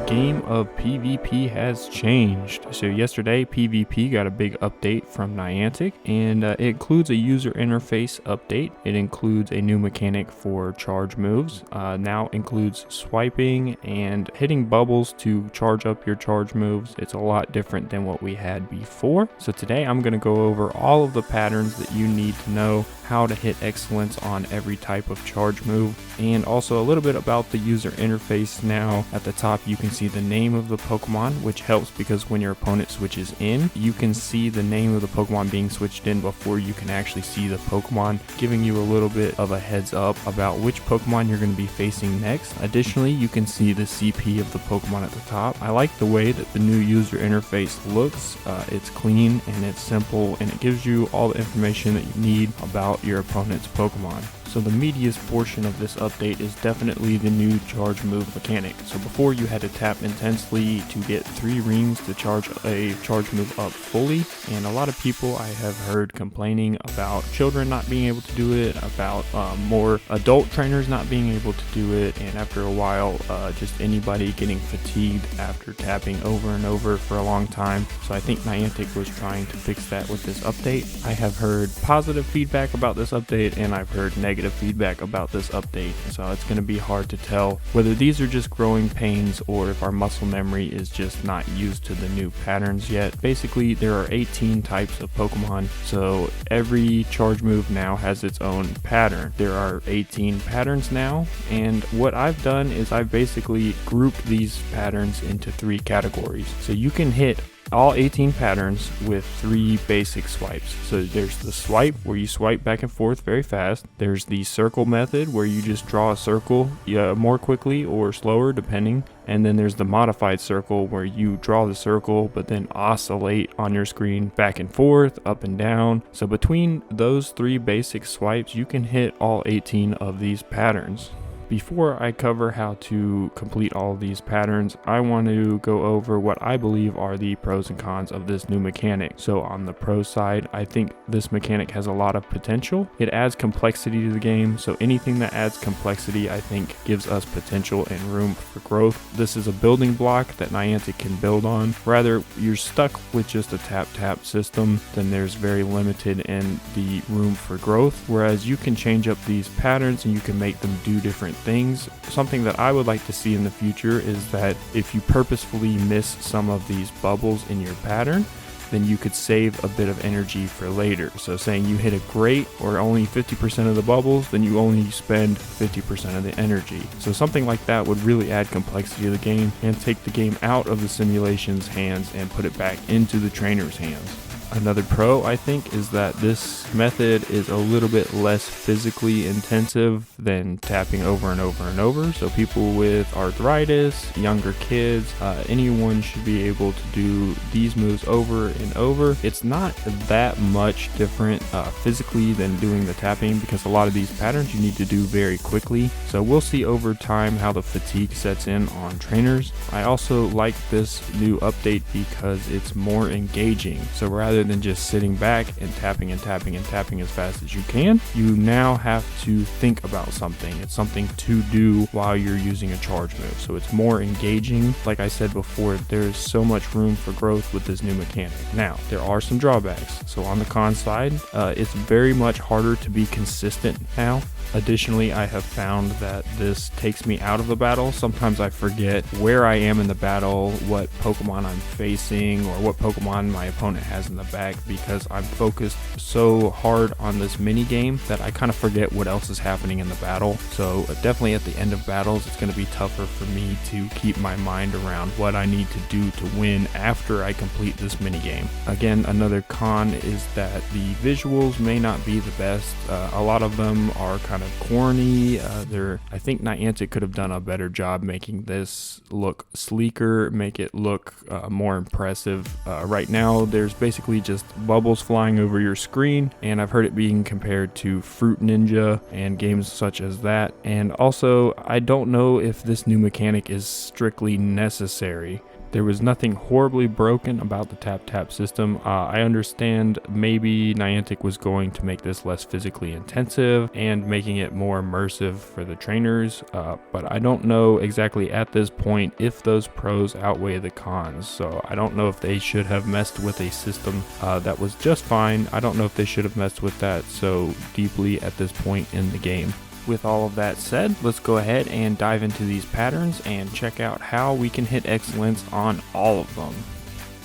game of PvP has changed. So yesterday, PvP got a big update from Niantic, and it includes a user interface update. It includes a new mechanic for charge moves. Now includes swiping and hitting bubbles to charge up your charge moves. It's a lot different than what we had before. So today I'm going to go over all of the patterns that you need to know, how to hit excellence on every type of charge move, and also a little bit about the user interface. Now at the top you can see the name of the Pokemon, which helps because when your opponent switches in, you can see the name of the Pokemon being switched in before you can actually see the Pokemon, giving you a little bit of a heads up about which Pokemon you're going to be facing next. Additionally, you can see the CP of the Pokemon at the top. I like the way that the new user interface looks. It's clean and it's simple, and it gives you all the information that you need about your opponent's Pokemon. So the meatiest portion of this update is definitely the new charge move mechanic. So before, you had to tap intensely to get 3 rings to charge a charge move up fully, and a lot of people I have heard complaining about children not being able to do it, about more adult trainers not being able to do it, and after a while just anybody getting fatigued after tapping over and over for a long time. So I think Niantic was trying to fix that with this update. I have heard positive feedback about this update, and I've heard negative feedback about this update, so it's going to be hard to tell whether these are just growing pains or if our muscle memory is just not used to the new patterns yet. Basically, there are 18 types of Pokemon, so every charge move now has its own pattern. There are 18 patterns now, and what I've done is I've basically grouped these patterns into 3 categories. So you can hit all 18 patterns with 3 basic swipes. So there's the swipe, where you swipe back and forth very fast. There's the circle method, where you just draw a circle more quickly or slower depending. And then there's the modified circle, where you draw the circle but then oscillate on your screen back and forth, up and down. So between those 3 basic swipes, you can hit all 18 of these patterns. Before I cover how to complete all of these patterns, I want to go over what I believe are the pros and cons of this new mechanic. So on the pro side, I think this mechanic has a lot of potential. It adds complexity to the game, so anything that adds complexity I think gives us potential and room for growth. This is a building block that Niantic can build on. Rather, you're stuck with just a tap system, then there's very limited in the room for growth, whereas you can change up these patterns and you can make them do different things. Something that I would like to see in the future is that if you purposefully miss some of these bubbles in your pattern, then you could save a bit of energy for later. So saying you hit a great or only 50% of the bubbles, then you only spend 50% of the energy. So something like that would really add complexity to the game and take the game out of the simulation's hands and put it back into the trainer's hands. Another pro, I think, is that this method is a little bit less physically intensive than tapping over and over and over. So people with arthritis, younger kids, anyone should be able to do these moves over and over. It's not that much different physically than doing the tapping, because a lot of these patterns you need to do very quickly. So we'll see over time how the fatigue sets in on trainers. I also like this new update because it's more engaging. So rather than just sitting back and tapping as fast as you can, you now have to think about something. It's something to do while you're using a charge move, so it's more engaging. Like I said before, there's so much room for growth with this new mechanic. Now, there are some drawbacks. So on the con side, it's very much harder to be consistent now. Additionally, I have found that this takes me out of the battle. Sometimes I forget where I am in the battle, what Pokemon I'm facing, or what Pokemon my opponent has in the back, because I'm focused so hard on this mini game that I kind of forget what else is happening in the battle. So definitely at the end of battles, it's going to be tougher for me to keep my mind around what I need to do to win after I complete this mini game. Again, another con is that the visuals may not be the best. A lot of them are kind of corny. I think Niantic could have done a better job making this look sleeker, make it look more impressive. Right now, there's basically just bubbles flying over your screen, and I've heard it being compared to Fruit Ninja and games such as that. And also, I don't know if this new mechanic is strictly necessary. There was nothing horribly broken about the tap system. I understand maybe Niantic was going to make this less physically intensive and making it more immersive for the trainers, but I don't know exactly at this point if those pros outweigh the cons. So I don't know if they should have messed with a system that was just fine. I don't know if they should have messed with that so deeply at this point in the game. With all of that said, let's go ahead and dive into these patterns and check out how we can hit excellence on all of them.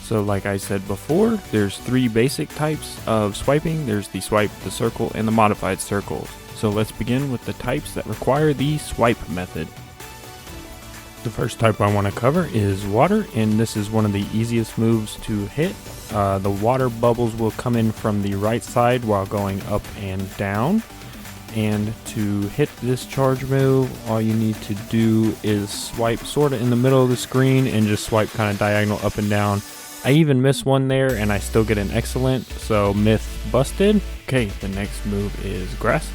So like I said before, there's 3 basic types of swiping. There's the swipe, the circle, and the modified circles. So let's begin with the types that require the swipe method. The first type I want to cover is water, and this is one of the easiest moves to hit. The water bubbles will come in from the right side while going up and down. And to hit this charge move, all you need to do is swipe sort of in the middle of the screen and just swipe kind of diagonal up and down. I even miss one there and I still get an excellent, so myth busted. Okay, the next move is grass.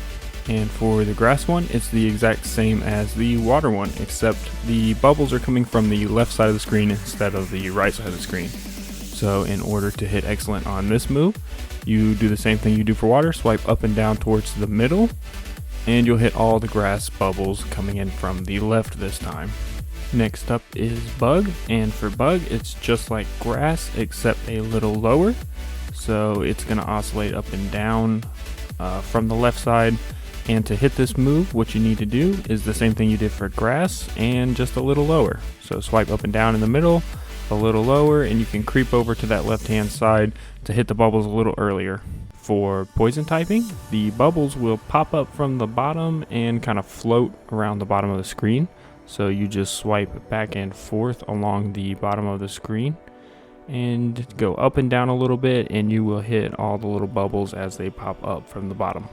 And for the grass one, it's the exact same as the water one, except the bubbles are coming from the left side of the screen instead of the right side of the screen. So in order to hit excellent on this move, you do the same thing you do for water, swipe up and down towards the middle, and you'll hit all the grass bubbles coming in from the left this time. Next up is bug, and for bug, it's just like grass except a little lower. So it's going to oscillate up and down from the left side. And to hit this move, what you need to do is the same thing you did for grass and just a little lower. So swipe up and down in the middle, a little lower, and you can creep over to that left hand side to hit the bubbles a little earlier. For poison typing, the bubbles will pop up from the bottom and kind of float around the bottom of the screen. So you just swipe back and forth along the bottom of the screen and go up and down a little bit, and you will hit all the little bubbles as they pop up from the bottom.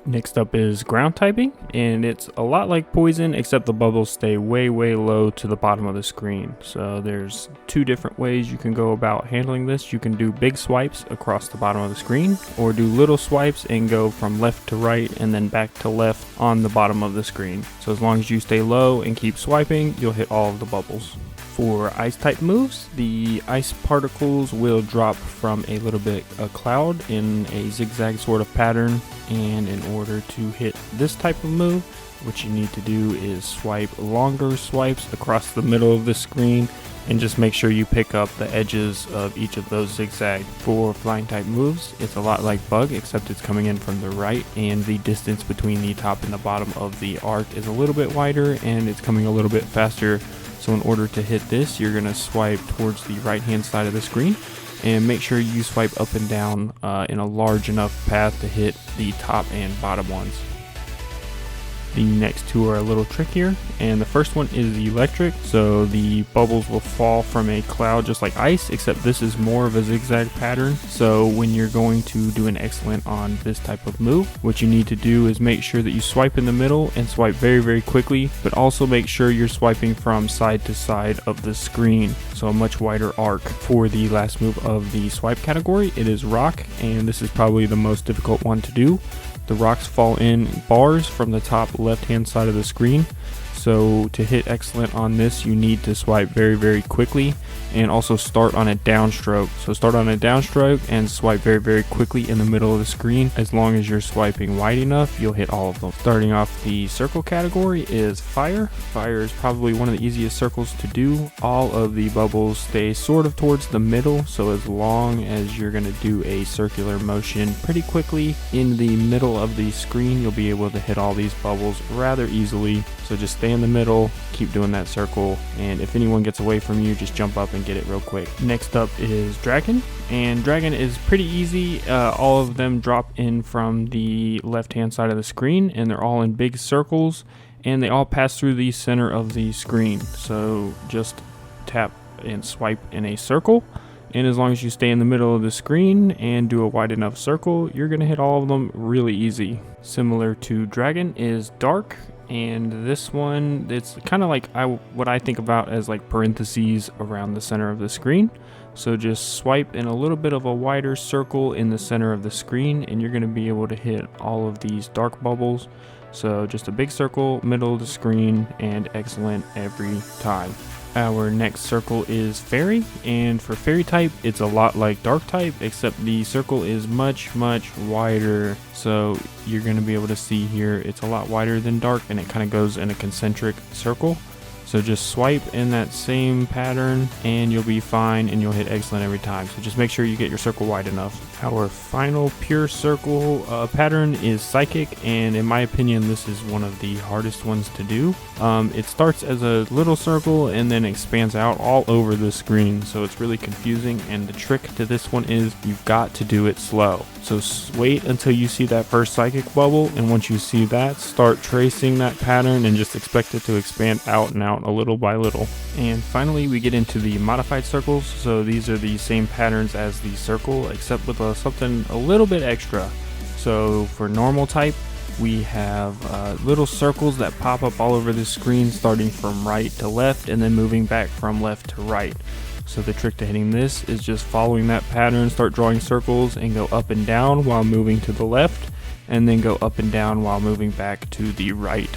Next up is ground typing, and it's a lot like poison except the bubbles stay way low to the bottom of the screen. So there's 2 different ways you can go about handling this. You can do big swipes across the bottom of the screen, or do little swipes and go from left to right and then back to left on the bottom of the screen. So as long as you stay low and keep swiping, you'll hit all of the bubbles. For ice type moves, the ice particles will drop from a little bit a cloud in a zigzag sort of pattern, and in order to hit this type of move, what you need to do is swipe longer swipes across the middle of the screen and just make sure you pick up the edges of each of those zigzag. For flying type moves, it's a lot like bug except it's coming in from the right, and the distance between the top and the bottom of the arc is a little bit wider and it's coming a little bit faster. So in order to hit this, you're going to swipe towards the right hand side of the screen and make sure you swipe up and down in a large enough path to hit the top and bottom ones. The next 2 are a little trickier, and the first one is electric, so the bubbles will fall from a cloud just like ice, except this is more of a zigzag pattern. So when you're going to do an excellent on this type of move, what you need to do is make sure that you swipe in the middle and swipe very quickly, but also make sure you're swiping from side to side of the screen, so a much wider arc. For the last move of the swipe category, it is rock, and this is probably the most difficult one to do. The rocks fall in bars from the top left hand side of the screen. So to hit excellent on this, you need to swipe very quickly and also start on a downstroke. So start on a downstroke and swipe very quickly in the middle of the screen. As long as you're swiping wide enough, you'll hit all of them. Starting off the circle category is fire. Fire is probably one of the easiest circles to do. All of the bubbles stay sort of towards the middle, so as long as you're going to do a circular motion pretty quickly in the middle of the screen, you'll be able to hit all these bubbles rather easily. So just stay in the middle, keep doing that circle, and if anyone gets away from you, just jump up and get it real quick. Next up is dragon, and dragon is pretty easy. All of them drop in from the left hand side of the screen, and they're all in big circles, and they all pass through the center of the screen. So just tap and swipe in a circle, and as long as you stay in the middle of the screen and do a wide enough circle, you're gonna hit all of them really easy. Similar to dragon is dark, and this one, it's kind of like what I think about as like parentheses around the center of the screen. So just swipe in a little bit of a wider circle in the center of the screen, and you're going to be able to hit all of these dark bubbles. So just a big circle, middle of the screen, and excellent every time. Our next circle is fairy, and for fairy type it's a lot like dark type, except the circle is much wider. So you're going to be able to see here it's a lot wider than dark, and it kind of goes in a concentric circle. So just swipe in that same pattern and you'll be fine, and you'll hit excellent every time. So just make sure you get your circle wide enough. Our final pure circle pattern is psychic, and in my opinion this is one of the hardest ones to do. It starts as a little circle and then expands out all over the screen, so it's really confusing, and the trick to this one is you've got to do it slow. So wait until you see that first psychic bubble, and once you see that, start tracing that pattern and just expect it to expand out and out a little by little. And finally we get into the modified circles. So these are the same patterns as the circle, except with something a little bit extra. So for normal type, we have little circles that pop up all over the screen, starting from right to left and then moving back from left to right. So the trick to hitting this is just following that pattern, start drawing circles and go up and down while moving to the left, and then go up and down while moving back to the right.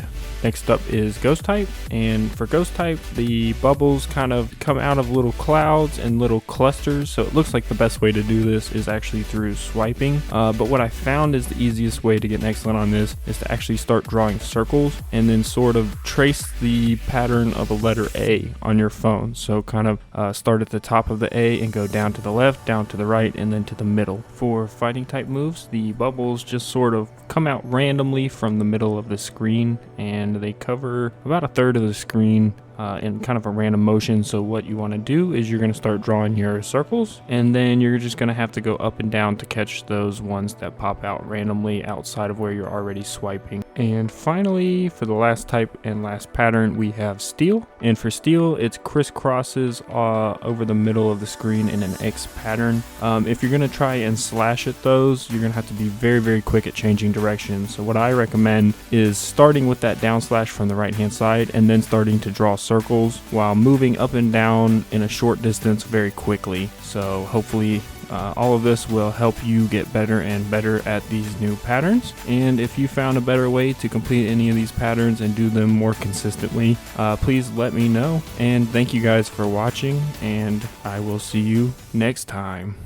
Next up is ghost type, and for ghost type the bubbles kind of come out of little clouds and little clusters, so it looks like the best way to do this is actually through swiping, but what I found is the easiest way to get an excellent on this is to actually start drawing circles and then sort of trace the pattern of the letter A on your phone. So kind of start at the top of the A and go down to the left, down to the right, and then to the middle. For fighting type moves, the bubbles just sort of come out randomly from the middle of the screen, and they cover about a third of the screen in kind of a random motion. So what you want to do is you're going to start drawing your circles, and then you're just going to have to go up and down to catch those ones that pop out randomly outside of where you're already swiping. And finally, for the last type and last pattern, we have steel. And for steel, it's crisscrosses over the middle of the screen in an X pattern. If you're going to try and slash at those, you're going to have to be very quick at changing direction. So what I recommend is starting with that down slash from the right hand side and then starting to draw circles while moving up and down in a short distance very quickly. So hopefully all of this will help you get better and better at these new patterns. And if you found a better way to complete any of these patterns and do them more consistently, please let me know. And thank you guys for watching, and I will see you next time.